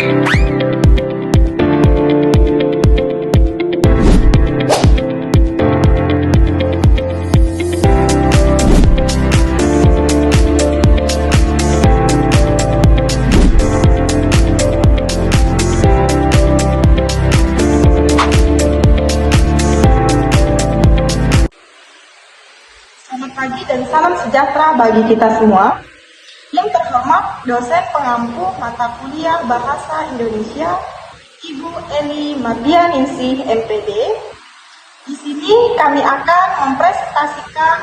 Selamat pagi dan salam sejahtera bagi kita semua. Yang terhormat dosen pengampu mata kuliah Bahasa Indonesia, Ibu Eni Mardianingsih, MPD. Di sini kami akan mempresentasikan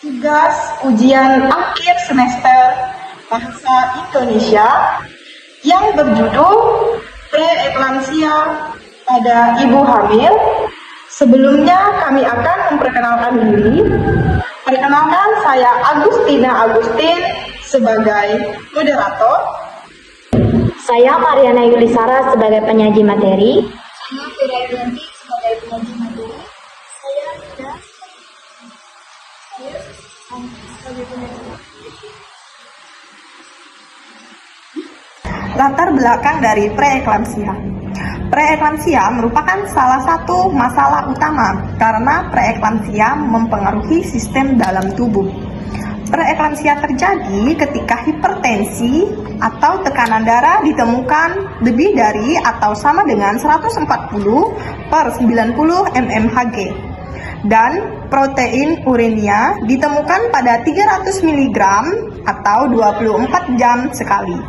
tugas ujian akhir semester Bahasa Indonesia yang berjudul Preeklamsia pada Ibu Hamil. Sebelumnya kami akan memperkenalkan diri. Perkenalkan, saya Agustina Agustin sebagai moderator. Saya Mariana Yulisara sebagai penyaji materi. Saya Fira Yulianti sebagai penyaji materi. Saya Ida sebagai penyaji materi. Latar belakang dari preeklamsia. Preeklamsia merupakan salah satu masalah utama karena preeklamsia mempengaruhi sistem dalam tubuh. Preeklamsia terjadi ketika hipertensi atau tekanan darah ditemukan lebih dari atau sama dengan 140 per 90 mmHg dan protein uremia ditemukan pada 300 mg atau 24 jam sekali.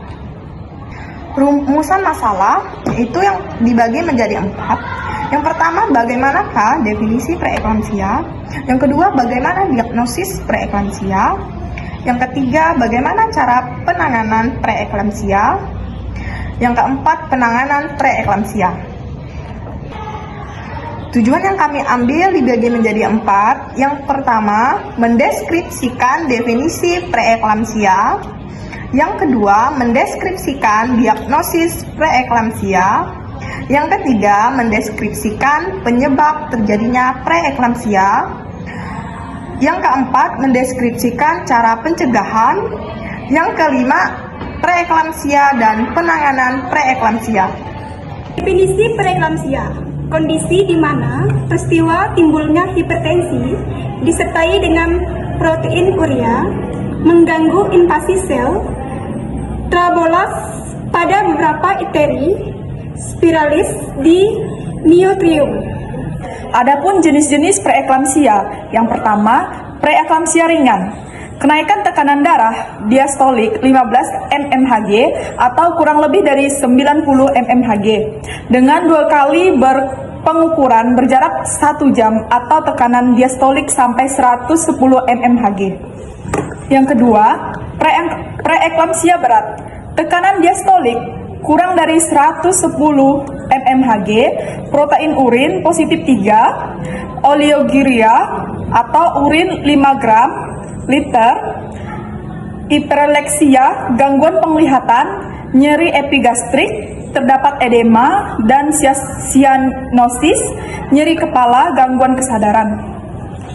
Rumusan masalah itu yang dibagi menjadi 4. Yang pertama, bagaimanakah definisi preeklamsia? Yang kedua, bagaimana diagnosis preeklamsia? Yang ketiga, bagaimana cara penanganan preeklamsia? Yang keempat, penanganan preeklamsia. Tujuan yang kami ambil dibagi menjadi 4. Yang pertama, mendeskripsikan definisi preeklamsia. Yang kedua, mendeskripsikan diagnosis preeklamsia. Yang ketiga, mendeskripsikan penyebab terjadinya preeklamsia. Yang keempat, mendeskripsikan cara pencegahan. Yang kelima, preeklamsia dan penanganan preeklamsia. Definisi preeklamsia, kondisi di mana peristiwa timbulnya hipertensi disertai dengan protein urea mengganggu invasi sel Trabolas pada beberapa iteri spiralis di miotrium. Adapun jenis-jenis preeklamsia, yang pertama, preeklamsia ringan. Kenaikan tekanan darah diastolik 15 mmHg atau kurang lebih dari 90 mmHg dengan 2 kali pengukuran berjarak 1 jam atau tekanan diastolik sampai 110 mmHg. Yang kedua, preeklamsia berat. Tekanan diastolik kurang dari 110 mmHg, protein urin positif 3, oleuria atau urin 5 gram liter, hiperleksia, gangguan penglihatan, nyeri epigastrik, terdapat edema dan sianosis, nyeri kepala, gangguan kesadaran.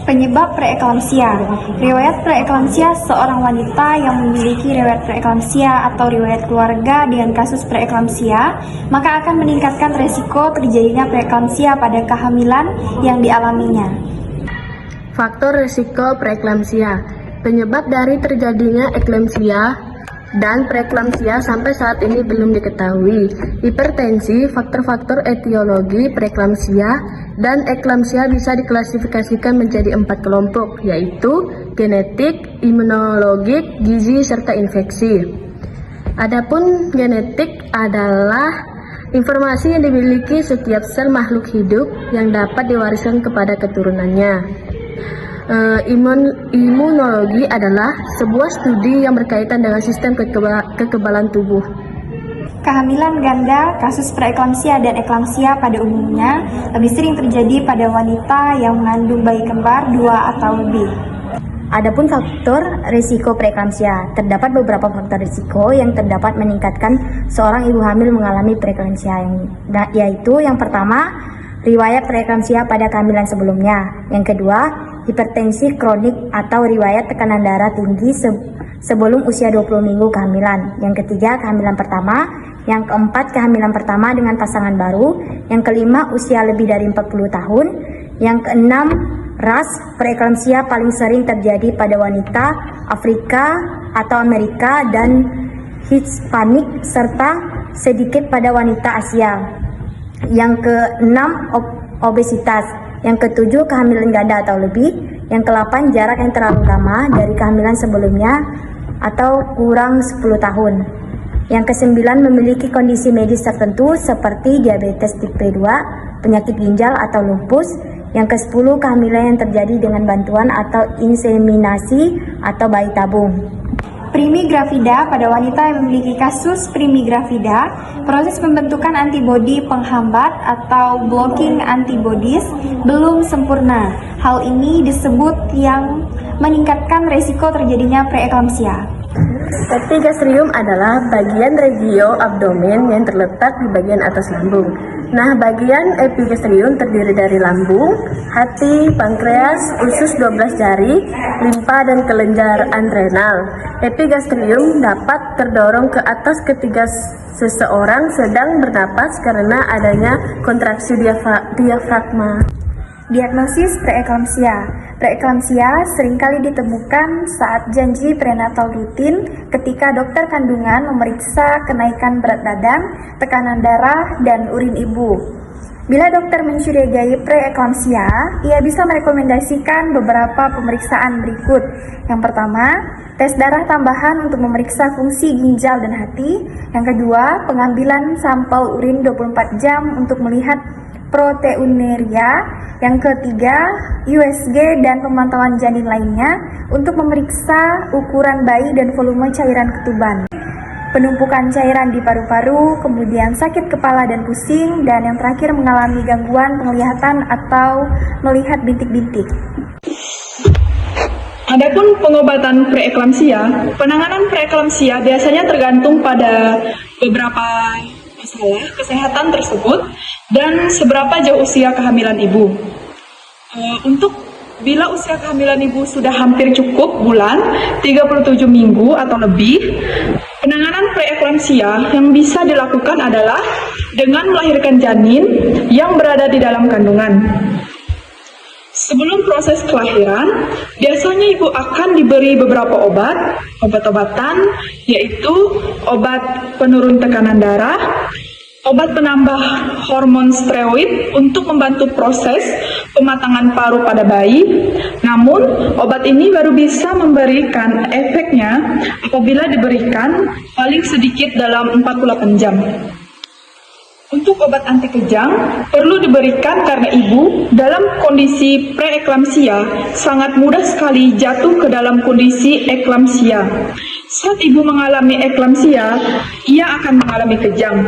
Penyebab preeklamsia. Riwayat preeklamsia seorang wanita yang memiliki riwayat preeklamsia atau riwayat keluarga dengan kasus preeklamsia, maka akan meningkatkan resiko terjadinya preeklamsia pada kehamilan yang dialaminya. Faktor risiko preeklamsia. Penyebab dari terjadinya eklamsia dan preeklamsia sampai saat ini belum diketahui. Hipertensi, faktor-faktor etiologi preeklamsia dan eklamsia bisa diklasifikasikan menjadi 4 kelompok, yaitu genetik, imunologik, gizi, serta infeksi. Adapun genetik adalah informasi yang dimiliki setiap sel makhluk hidup yang dapat diwariskan kepada keturunannya. Imunologi adalah sebuah studi yang berkaitan dengan sistem kekebalan tubuh. Kehamilan ganda, kasus preeklamsia dan eklamsia pada umumnya lebih sering terjadi pada wanita yang mengandung bayi kembar 2 atau lebih. Adapun faktor risiko preeklamsia, terdapat beberapa faktor risiko yang terdapat meningkatkan seorang ibu hamil mengalami preeklamsia, yaitu yang pertama, riwayat preeklamsia pada kehamilan sebelumnya. Yang kedua, hipertensi kronik atau riwayat tekanan darah tinggi sebelum usia 20 minggu kehamilan. Yang ketiga, kehamilan pertama Yang keempat, kehamilan pertama dengan pasangan baru. Yang kelima, usia lebih dari 40 tahun. Yang keenam, ras preeklamsia paling sering terjadi pada wanita Afrika atau Amerika dan Hispanik serta sedikit pada wanita Asia. Yang keenam, obesitas. Yang ketujuh, kehamilan ganda atau lebih. Yang ke-8, jarak yang terlalu lama dari kehamilan sebelumnya atau kurang 10 tahun. Yang ke-9, memiliki kondisi medis tertentu seperti diabetes tipe 2, penyakit ginjal atau lupus. Yang ke-10, kehamilan yang terjadi dengan bantuan atau inseminasi atau bayi tabung. Primigravida pada wanita yang memiliki kasus primigravida, proses pembentukan antibodi penghambat atau blocking antibodies belum sempurna. Hal ini disebut yang meningkatkan resiko terjadinya preeklamsia. Epigastrium adalah bagian regio abdomen yang terletak di bagian atas lambung. Nah, bagian epigastrium terdiri dari lambung, hati, pankreas, usus 12 jari, limpa, dan kelenjar adrenal. Epigastrium dapat terdorong ke atas ketika seseorang sedang bernapas karena adanya kontraksi diafragma. Diagnosis preeklamsia. Preeklamsia seringkali ditemukan saat janji prenatal rutin ketika dokter kandungan memeriksa kenaikan berat badan, tekanan darah, dan urin ibu. Bila dokter mencurigai preeklamsia, ia bisa merekomendasikan beberapa pemeriksaan berikut. Yang pertama, tes darah tambahan untuk memeriksa fungsi ginjal dan hati. Yang kedua, pengambilan sampel urin 24 jam untuk melihat proteinuria. Yang ketiga, USG dan pemantauan janin lainnya untuk memeriksa ukuran bayi dan volume cairan ketuban. Penumpukan cairan di paru-paru, kemudian sakit kepala dan pusing, dan yang terakhir mengalami gangguan penglihatan atau melihat bintik-bintik. Adapun pengobatan preeklamsia, penanganan preeklamsia biasanya tergantung pada beberapa masalah kesehatan tersebut dan seberapa jauh usia kehamilan ibu. Untuk bila usia kehamilan ibu sudah hampir cukup bulan, 37 minggu atau lebih, penanganan preeklamsia yang bisa dilakukan adalah dengan melahirkan janin yang berada di dalam kandungan. Sebelum proses kelahiran, biasanya ibu akan diberi beberapa obat-obatan, yaitu obat penurun tekanan darah, obat penambah hormon steroid untuk membantu proses pematangan paru pada bayi. Namun, obat ini baru bisa memberikan efeknya apabila diberikan paling sedikit dalam 48 jam. Untuk obat anti kejang perlu diberikan karena ibu dalam kondisi preeklamsia sangat mudah sekali jatuh ke dalam kondisi eklamsia. Saat ibu mengalami eklamsia, ia akan mengalami kejang.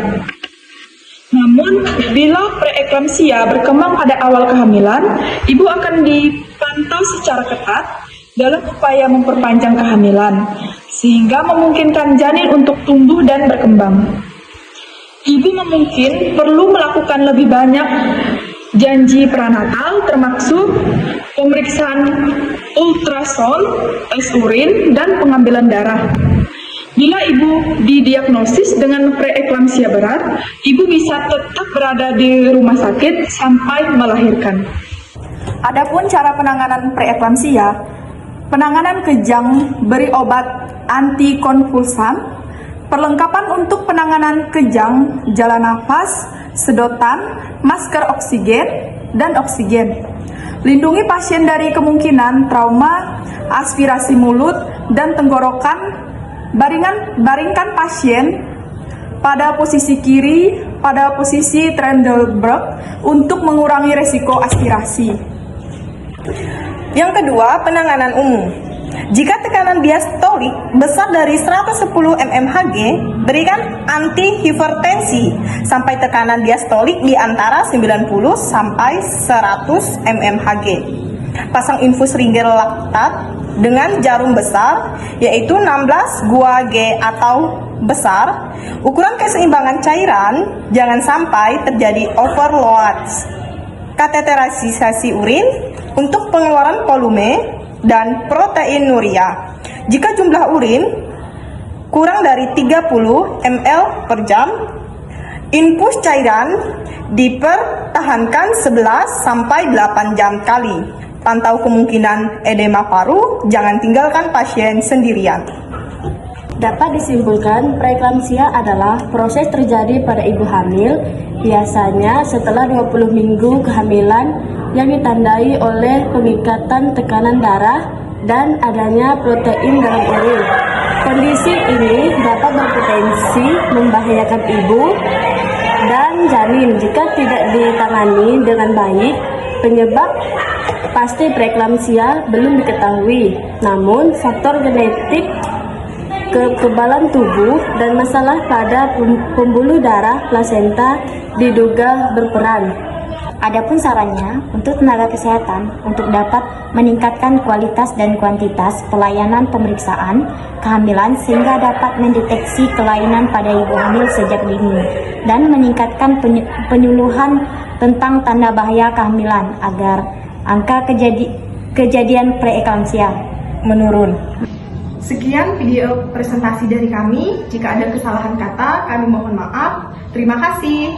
Namun, bila preeklamsia berkembang pada awal kehamilan, ibu akan dipantau secara ketat dalam upaya memperpanjang kehamilan, sehingga memungkinkan janin untuk tumbuh dan berkembang. Ibu mungkin perlu melakukan lebih banyak janji prenatal, termasuk pemeriksaan ultrasound, tes urin, dan pengambilan darah. Bila ibu didiagnosis dengan preeklamsia berat, ibu bisa tetap berada di rumah sakit sampai melahirkan. Adapun cara penanganan preeklamsia, penanganan kejang beri obat antikonvulsan, perlengkapan untuk penanganan kejang, jalan nafas, sedotan, masker oksigen, dan oksigen. Lindungi pasien dari kemungkinan trauma, aspirasi mulut, dan tenggorokan. Baringkan pasien pada posisi kiri, pada posisi Trendelenburg untuk mengurangi resiko aspirasi. Yang kedua, penanganan umum. Jika tekanan diastolik besar dari 110 mmHg, berikan antihipertensi sampai tekanan diastolik di antara 90 sampai 100 mmHg. Pasang infus ringer laktat dengan jarum besar, yaitu 16 gua G atau besar. Ukuran keseimbangan cairan jangan sampai terjadi overload. Kateterisasi urin untuk pengeluaran volume dan proteinuria. Jika jumlah urin kurang dari 30 ml per jam. Infus cairan dipertahankan 11 sampai 8 jam kali. Pantau kemungkinan edema paru, jangan tinggalkan pasien sendirian. Dapat disimpulkan, preeklamsia adalah proses terjadi pada ibu hamil, biasanya setelah 20 minggu kehamilan yang ditandai oleh peningkatan tekanan darah dan adanya protein dalam urin. Kondisi ini dapat berpotensi membahayakan ibu dan janin jika tidak ditangani dengan baik. Penyebab pasti preeklamsia belum diketahui, namun faktor genetik, kekebalan tubuh, dan masalah pada pembuluh darah plasenta diduga berperan. Adapun sarannya untuk tenaga kesehatan untuk dapat meningkatkan kualitas dan kuantitas pelayanan pemeriksaan kehamilan sehingga dapat mendeteksi kelainan pada ibu hamil sejak dini dan meningkatkan penyuluhan tentang tanda bahaya kehamilan agar angka kejadian preeklamsia menurun. Sekian video presentasi dari kami. Jika ada kesalahan kata, kami mohon maaf. Terima kasih.